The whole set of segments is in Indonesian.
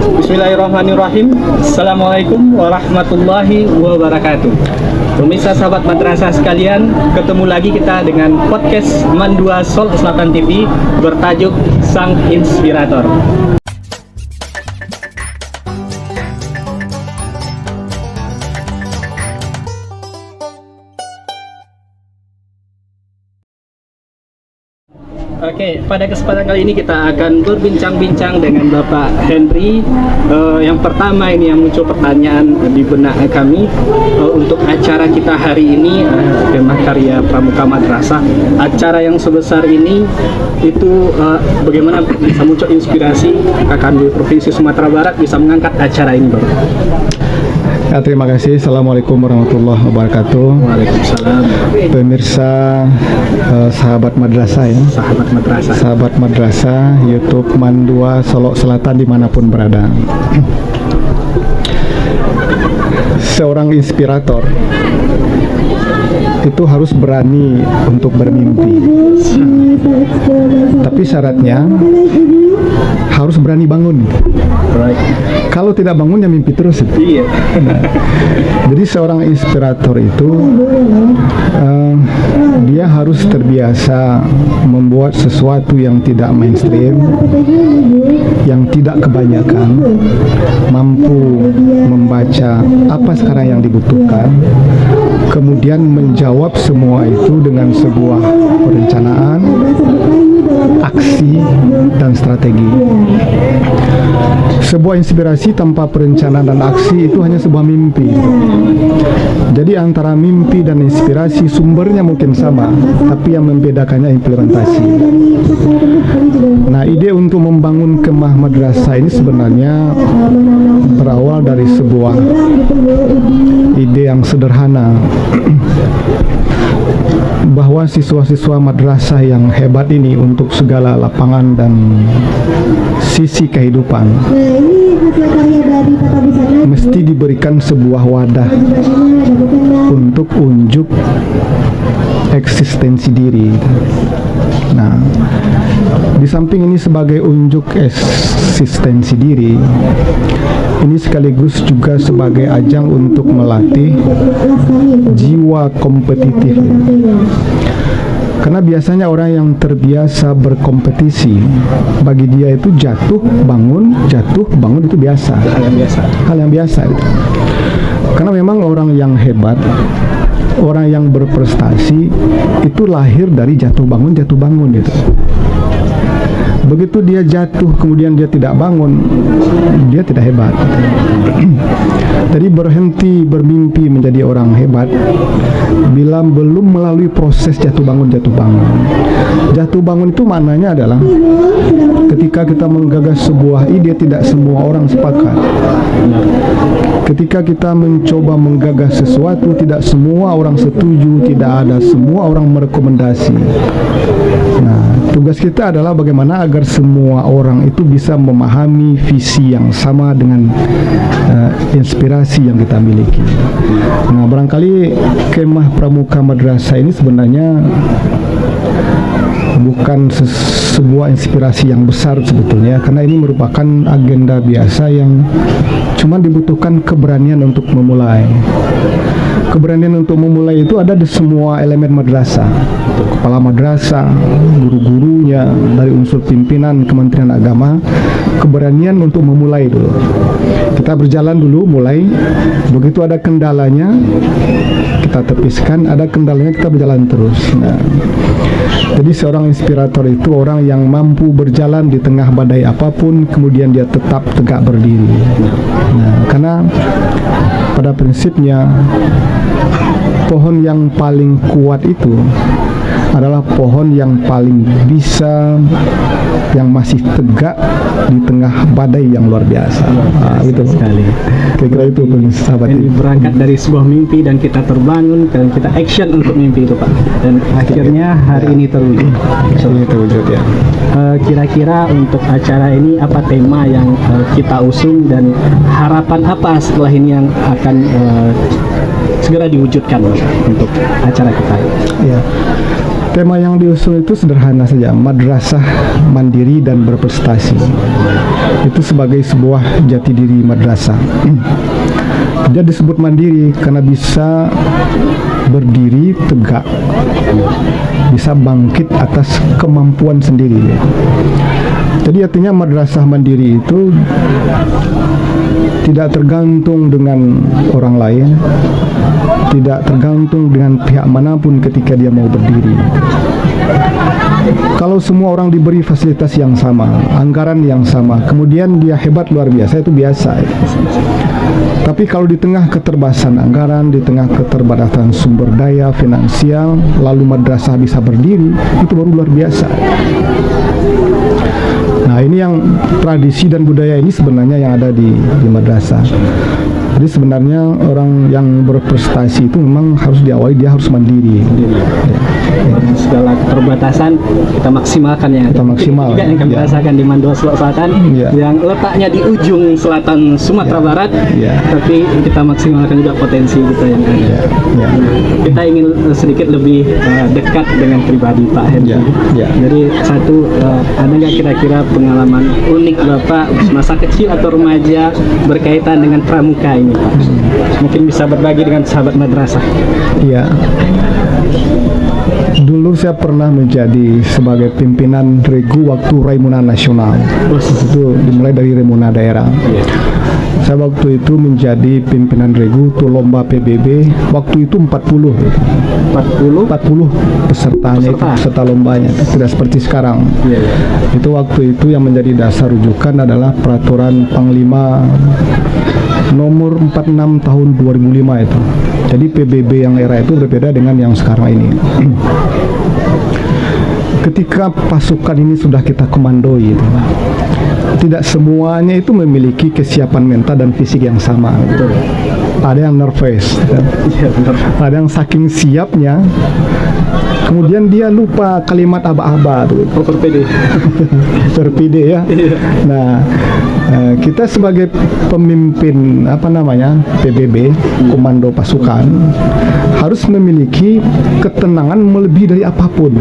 Bismillahirrahmanirrahim. Assalamualaikum warahmatullahi wabarakatuh. Pemirsa sahabat madrasah sekalian, ketemu lagi kita dengan podcast Mandua Sol Selatan TV bertajuk Sang Inspirator. Oke, pada kesempatan kali ini kita akan berbincang-bincang dengan Bapak Henry. Yang pertama ini yang muncul pertanyaan di benak kami untuk acara kita hari ini, tema karya Pramuka Madrasah. Acara yang sebesar ini itu bagaimana bisa muncul inspirasi kakak di Provinsi Sumatera Barat bisa mengangkat acara ini, Bapak? Ya, terima kasih. Assalamualaikum warahmatullahi wabarakatuh. Waalaikumsalam. Pemirsa sahabat madrasah ya. Sahabat madrasah YouTube Mandua Solok Selatan dimanapun berada. Seorang inspirator itu harus berani untuk bermimpi. Tapi syaratnya harus berani bangun. Kalau tidak bangun ya mimpi terus. Iya. Jadi seorang inspirator itu dia harus terbiasa membuat sesuatu yang tidak mainstream, yang tidak kebanyakan, mampu membaca apa sekarang yang dibutuhkan, kemudian menjawab semua itu dengan sebuah perencanaan, aksi, dan strategi. Sebuah inspirasi tanpa perencanaan dan aksi itu hanya sebuah mimpi. Jadi antara mimpi dan inspirasi sumbernya mungkin sama, tapi yang membedakannya implementasi. Nah, ide untuk membangun kemah madrasah ini sebenarnya berawal dari sebuah ide yang sederhana, bahwa siswa-siswa madrasah yang hebat ini untuk segala lapangan dan sisi kehidupan mesti diberikan sebuah wadah untuk unjuk eksistensi diri. Nah, di samping ini sebagai unjuk eksistensi diri, ini sekaligus juga sebagai ajang untuk melatih jiwa kompetitif. Karena biasanya orang yang terbiasa berkompetisi, bagi dia itu jatuh bangun itu biasa. Hal yang biasa itu. Karena memang orang yang hebat, orang yang berprestasi itu lahir dari jatuh bangun gitu. Begitu dia jatuh kemudian dia tidak bangun, dia tidak hebat. Jadi berhenti bermimpi menjadi orang hebat bila belum melalui proses jatuh bangun. Jatuh bangun itu maknanya adalah ketika kita menggagas sebuah ide, tidak semua orang sepakat. Ketika kita mencoba menggagas sesuatu, tidak semua orang setuju, tidak ada semua orang merekomendasi. Nah, tugas kita adalah bagaimana agar semua orang itu bisa memahami visi yang sama dengan inspirasi yang kita miliki. Nah, barangkali kemah Pramuka Madrasah ini sebenarnya bukan sebuah inspirasi yang besar sebetulnya, karena ini merupakan agenda biasa yang cuma dibutuhkan keberanian untuk memulai. Keberanian untuk memulai itu ada di semua elemen madrasah, kepala madrasah, guru-gurunya, dari unsur pimpinan Kementerian Agama. Keberanian untuk memulai dulu. Kita berjalan dulu, mulai. Begitu ada kendalanya, kita tepiskan. Ada kendalanya, kita berjalan terus. Nah, jadi seorang inspirator itu orang yang mampu berjalan di tengah badai apapun, kemudian dia tetap tegak berdiri. Nah, karena pada prinsipnya pohon yang paling kuat itu adalah pohon yang paling bisa, yang masih tegak di tengah badai yang luar biasa. Itu sekali. Kira-kira itu sahabat. Ini berangkat dari sebuah mimpi dan kita terbangun dan kita action untuk mimpi itu, Pak. Dan akhirnya hari ini terwujud. Ini terwujud ya. Kira-kira untuk acara ini apa tema yang kita usung dan harapan apa setelah ini yang akan segera diwujudkan untuk acara kita? Ya. Tema yang diusung itu sederhana saja, madrasah mandiri dan berprestasi. Itu sebagai sebuah jati diri madrasah. Dia disebut mandiri karena bisa berdiri tegak, bisa bangkit atas kemampuan sendiri. Jadi artinya madrasah mandiri itu tidak tergantung dengan orang lain, tidak tergantung dengan pihak manapun ketika dia mau berdiri. Kalau semua orang diberi fasilitas yang sama, anggaran yang sama, kemudian dia hebat luar biasa, itu biasa. Tapi kalau di tengah keterbatasan anggaran, di tengah keterbatasan sumber daya finansial, lalu madrasah bisa berdiri, itu baru luar biasa. Nah, ini yang tradisi dan budaya ini sebenarnya yang ada di madrasah. Jadi sebenarnya orang yang berprestasi itu memang harus diawali, dia harus mandiri. Segala keterbatasan kita maksimalkan ya. Kita maksimal. Juga yang kami rasakan di Mandua Selatan, yang letaknya di ujung selatan Sumatera Barat, tapi kita maksimalkan juga potensi kita yang ada. Kita ingin sedikit lebih dekat dengan pribadi Pak Henry. Jadi satu, ada nggak kira-kira pengalaman unik Bapak masa kecil atau remaja berkaitan dengan pramuka ini Pak? Mungkin bisa berbagi dengan sahabat madrasah. Iya. Dulu saya pernah menjadi sebagai pimpinan regu waktu Raimuna Nasional. Itu dimulai dari Raimuna daerah. Saya waktu itu menjadi pimpinan regu untuk lomba PBB. Waktu itu 40 pesertanya, itu peserta lombanya. Tidak seperti sekarang. Itu waktu itu yang menjadi dasar rujukan adalah peraturan Panglima nomor 46 tahun 2005 itu. Jadi PBB yang era itu berbeda dengan yang sekarang ini. Ketika pasukan ini sudah kita komandoi itu, tidak semuanya itu memiliki kesiapan mental dan fisik yang sama. Ada yang nervous, ada yang saking siapnya kemudian dia lupa kalimat aba-aba tuh. Terpede ya. Nah, kita sebagai pemimpin PBB, komando pasukan, harus memiliki ketenangan melebihi dari apapun.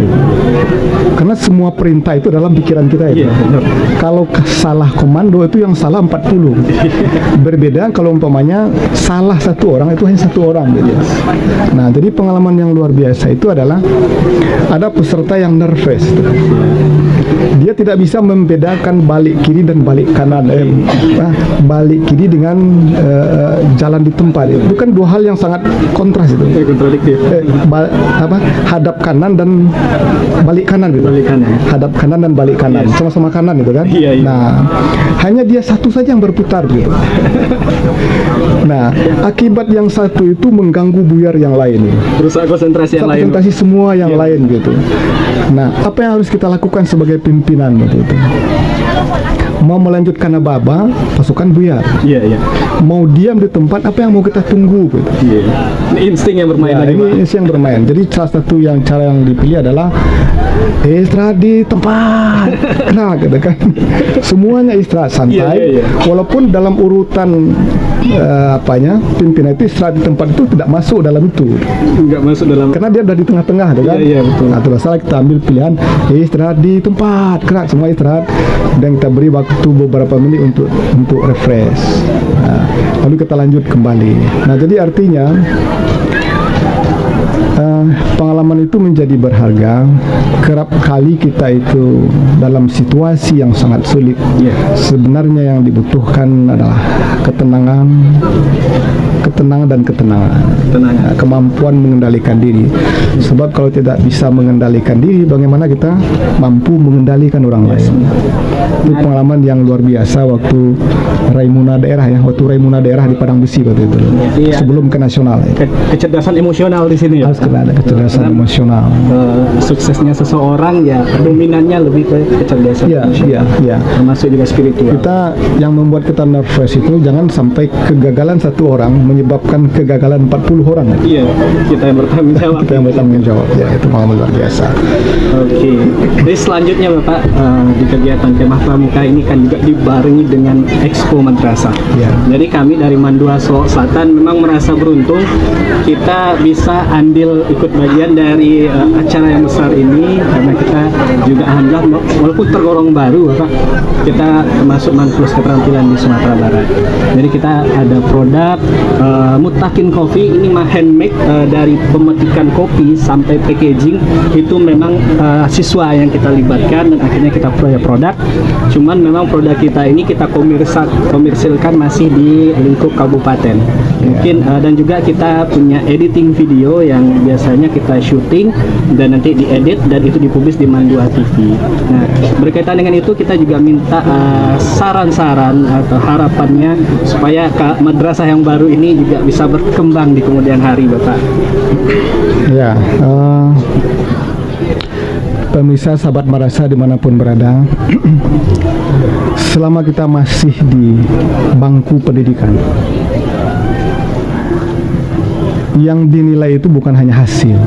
Karena semua perintah itu dalam pikiran kita itu. Kalau salah komando itu yang salah 40. Berbeda kalau umpamanya salah satu orang itu hanya satu orang gitu. Nah, jadi pengalaman yang luar biasa itu adalah ada peserta yang nervous. Dia tidak bisa membedakan balik kiri dan balik kanan. Balik kiri dengan jalan di tempat. Itu kan dua hal yang sangat kontras itu. Kontradiktif. Hadap kanan dan balik kanan gitu. Hadap kanan dan balik kanan, sama-sama kanan itu kan. Nah, hanya dia satu saja yang berputar gitu. Nah, akibat yang satu itu mengganggu buyar yang lain. Berusaha konsentrasi yang lain. Konsentrasi semua yang lain gitu. Nah, apa yang harus kita lakukan sebagai pimpinan gitu? Mau melanjutkan aba-aba, pasukan buyar. Mau diam di tempat, apa yang mau kita tunggu gitu. Ini insting yang bermain lagi. Ini insting yang bermain. Jadi salah satu cara yang dipilih adalah istirahat di tempat. Nah, gitu kan. Semuanya istirahat santai. Walaupun dalam urutan pimpinan itu istirahat di tempat itu tidak masuk dalam itu. Enggak masuk dalam. Karena dia sudah di tengah-tengah, kan? Betul. Nah, terus kita ambil pilihan istirahat di tempat. Gerak semua istirahat dan kita beri waktu beberapa menit untuk refresh. Nah, lalu kita lanjut kembali. Nah, jadi artinya pengalaman itu menjadi berharga. Kerap kali kita itu dalam situasi yang sangat sulit. Sebenarnya yang dibutuhkan adalah ketenangan dan ketenangan. Kemampuan mengendalikan diri. Sebab kalau tidak bisa mengendalikan diri, bagaimana kita mampu mengendalikan orang lain? Itu pengalaman yang luar biasa waktu Raimuna daerah di Padang Besi waktu itu. Sebelum ke nasional. Kecerdasan emosional di sini. Harus ada kecerdasan emosional. Suksesnya seseorang ya dominannya lebih ke kecerdasan emosional. Termasuk juga spiritual. Kita yang membuat kita nervous itu jangan sampai kegagalan satu orang menyebabkan kegagalan 40 orang. Kita yang bertanggung jawab. Ya, itu pengalaman luar biasa. Oke. Jadi selanjutnya Bapak, di kegiatan Kemah Pramuka ini kan juga dibarengi dengan Expo Madrasah. Jadi kami dari Mandua Selatan memang merasa beruntung kita bisa andil ambil ikut bagian dari acara yang besar ini karena kita juga alhamdulillah walaupun tergolong baru Bapak, kita termasuk Manplus keterampilan di Sumatera Barat. Jadi kita ada produk Mutakin Coffee ini mah handmade, dari pemetikan kopi sampai packaging itu memang siswa yang kita libatkan dan akhirnya kita punya produk. Cuman memang produk kita ini kita komersilkan masih di lingkup kabupaten. Mungkin dan juga kita punya editing video yang biasanya kita syuting dan nanti diedit dan itu dipublis di Mandua TV. Nah, berkaitan dengan itu kita juga minta saran-saran atau harapannya supaya madrasah yang baru ini juga bisa berkembang di kemudian hari, Bapak. Ya, pemirsa sahabat madrasah dimanapun berada, selama kita masih di bangku pendidikan, yang dinilai itu bukan hanya hasil,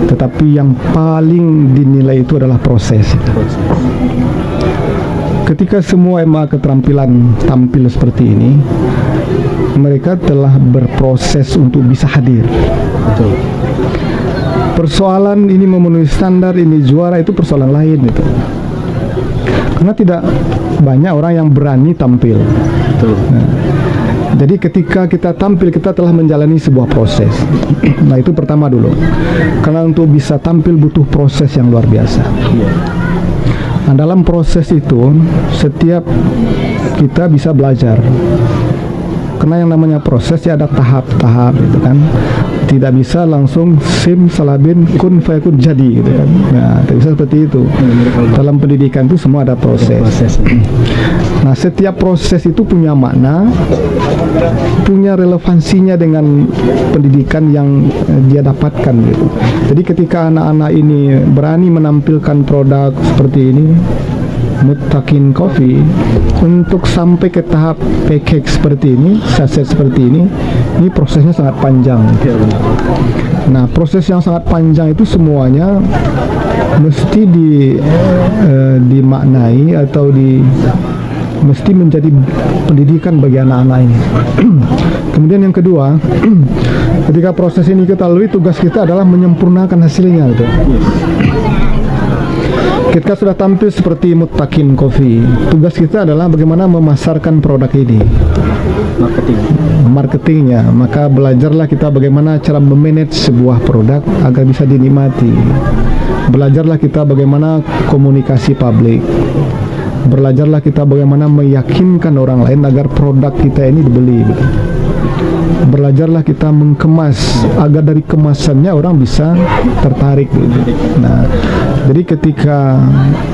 tetapi yang paling dinilai itu adalah proses. Ketika semua SMA keterampilan tampil seperti ini, mereka telah berproses untuk bisa hadir. Persoalan ini memenuhi standar, ini juara, itu persoalan lain itu. Karena tidak banyak orang yang berani tampil. Nah, jadi ketika kita tampil, kita telah menjalani sebuah proses. Nah, itu pertama dulu. Karena untuk bisa tampil butuh proses yang luar biasa. Nah, dalam proses itu, setiap kita bisa belajar. Karena yang namanya proses ya ada tahap-tahap gitu kan. Tidak bisa langsung sim salabin kun fayakun jadi gitu kan. Nah, tidak bisa seperti itu. Dalam pendidikan itu semua ada proses. Nah, setiap proses itu punya makna, punya relevansinya dengan pendidikan yang dia dapatkan gitu. Jadi ketika anak-anak ini berani menampilkan produk seperti ini, Mutakin Coffee, untuk sampai ke tahap package seperti ini, saset seperti ini prosesnya sangat panjang. Nah, proses yang sangat panjang itu semuanya mesti dimaknai atau mesti menjadi pendidikan bagi anak-anak ini. Kemudian yang kedua, ketika proses ini kita lalui, tugas kita adalah menyempurnakan hasilnya gitu. Ketika sudah tampil seperti Mutakin Coffee, tugas kita adalah bagaimana memasarkan produk ini, marketingnya. Maka belajarlah kita bagaimana cara memanage sebuah produk agar bisa dinikmati. Belajarlah kita bagaimana komunikasi publik. Belajarlah kita bagaimana meyakinkan orang lain agar produk kita ini dibeli. Belajarlah kita mengemas agar dari kemasannya orang bisa tertarik. Nah, jadi ketika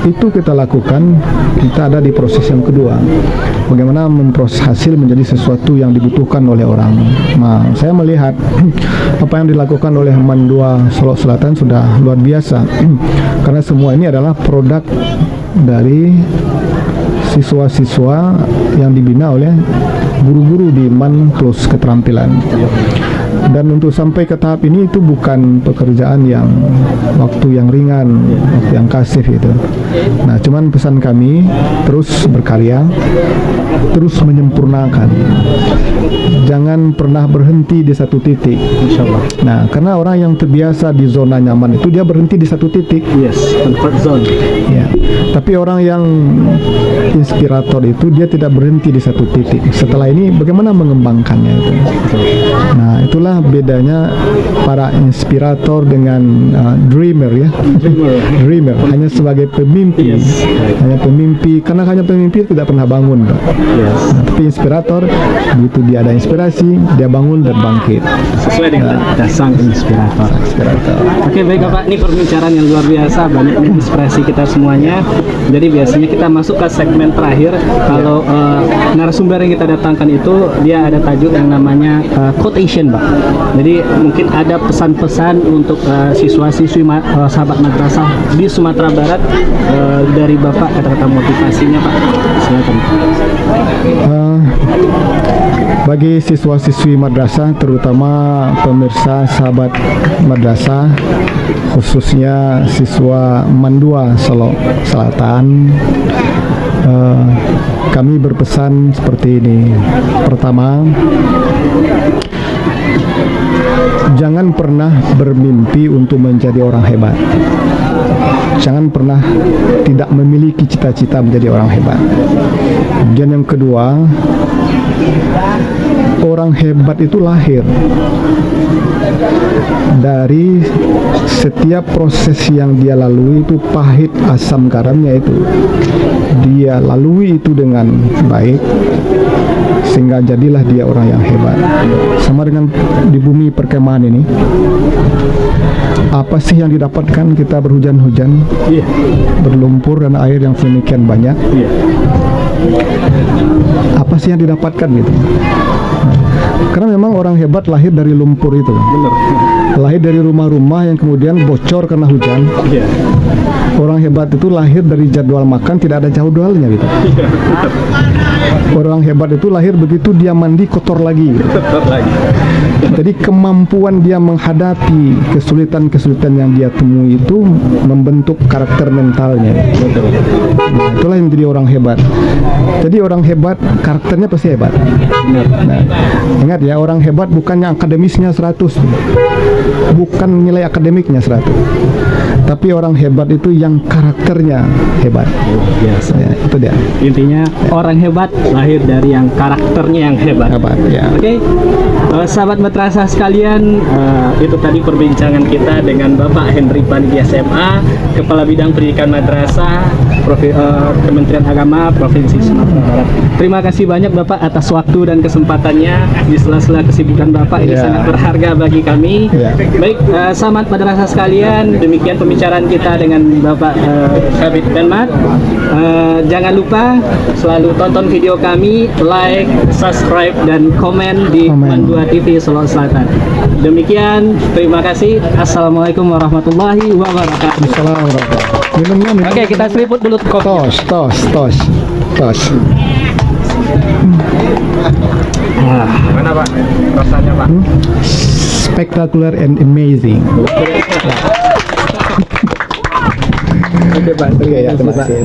itu kita lakukan, kita ada di proses yang kedua, bagaimana memproses hasil menjadi sesuatu yang dibutuhkan oleh orang. Nah, saya melihat apa yang dilakukan oleh Mandua Solok Selatan sudah luar biasa, karena semua ini adalah produk dari siswa-siswa yang dibina oleh guru-guru di Manplus keterampilan. Dan untuk sampai ke tahap ini itu bukan pekerjaan yang waktu yang ringan, waktu yang kasif itu. Nah, cuman pesan kami terus berkarya, terus menyempurnakan. Jangan pernah berhenti di satu titik. Insyaallah. Nah, karena orang yang terbiasa di zona nyaman itu dia berhenti di satu titik. Yes, comfort zone. Ya. Tapi orang yang inspirator itu dia tidak berhenti di satu titik. Setelah ini bagaimana mengembangkannya itu. Nah, itulah bedanya para inspirator dengan dreamer ya. Dreamer hanya sebagai pemimpi. Yes. Hanya pemimpi, karena hanya pemimpi tidak pernah bangun, Pak. Yes. Nah, tapi inspirator begitu dia ada inspirasi, dia bangun dan bangkit. Sesuai dengan sang inspirator. Oke, baik Bapak, ini perbincangan yang luar biasa, banyak inspirasi kita semuanya. Jadi biasanya kita masuk ke segmen terakhir. Kalau narasumber yang kita datangkan itu dia ada tajuk yang namanya quotation, Pak. Jadi mungkin ada pesan-pesan untuk siswa-siswi sahabat madrasah di Sumatera Barat dari Bapak, kata-kata motivasinya, Pak. Silakan. Bagi siswa-siswi madrasah, terutama pemirsa sahabat madrasah, khususnya siswa Mandua Solok Selatan, kami berpesan seperti ini. Pertama, Jangan pernah bermimpi untuk menjadi orang hebat. Jangan pernah tidak memiliki cita-cita menjadi orang hebat. Dan yang kedua, orang hebat itu lahir dari setiap proses yang dia lalui, itu pahit asam garamnya itu dia lalui itu dengan baik, sehingga jadilah dia orang yang hebat. Sama dengan di bumi perkemahan ini, apa sih yang didapatkan kita berhujan-hujan, berlumpur dan air yang sedemikian banyak? Apa sih yang didapatkan gitu? Karena memang orang hebat lahir dari lumpur itu. Benar. Lahir dari rumah-rumah yang kemudian bocor karena hujan. Orang hebat itu lahir dari jadwal makan tidak ada jadwalnya gitu. Orang hebat itu lahir begitu dia mandi kotor lagi. Kotor lagi. Jadi kemampuan dia menghadapi kesulitan-kesulitan yang dia temui itu membentuk karakter mentalnya. Nah, itulah yang menjadi orang hebat. Jadi orang hebat karakternya pasti hebat. Nah, ingat ya, orang hebat bukannya akademisnya 100, bukan nilai akademiknya 100, tapi orang hebat itu yang karakternya hebat. Biasa. Ya, itu dia. Intinya orang hebat lahir dari yang karakternya yang hebat. Hebat, ya. Oke, sahabat madrasah sekalian, itu tadi perbincangan kita dengan Bapak Henry Panidi SMA, Kepala Bidang Pendidikan Madrasah Kementerian Agama Provinsi Sumatera Barat. Terima kasih banyak Bapak atas waktu dan kesempatannya di sela-sela kesibukan Bapak. Ini sangat berharga bagi kami. Baik, sahabat madrasah sekalian, demikian pembicaraan kita dengan Bapak Kabid Penmat. Jangan lupa selalu tonton video kami, like, subscribe, dan komen di Mandua TV Solo Selatan. Demikian, terima kasih. Assalamualaikum warahmatullahi wabarakatuh. Assalamualaikum. Minumnya. Oke, kita seriput dulu kopi. Tos. Mana Pak? Rasanya Pak? Spectacular and amazing. Oke Pak. Oke ya, terima kasih.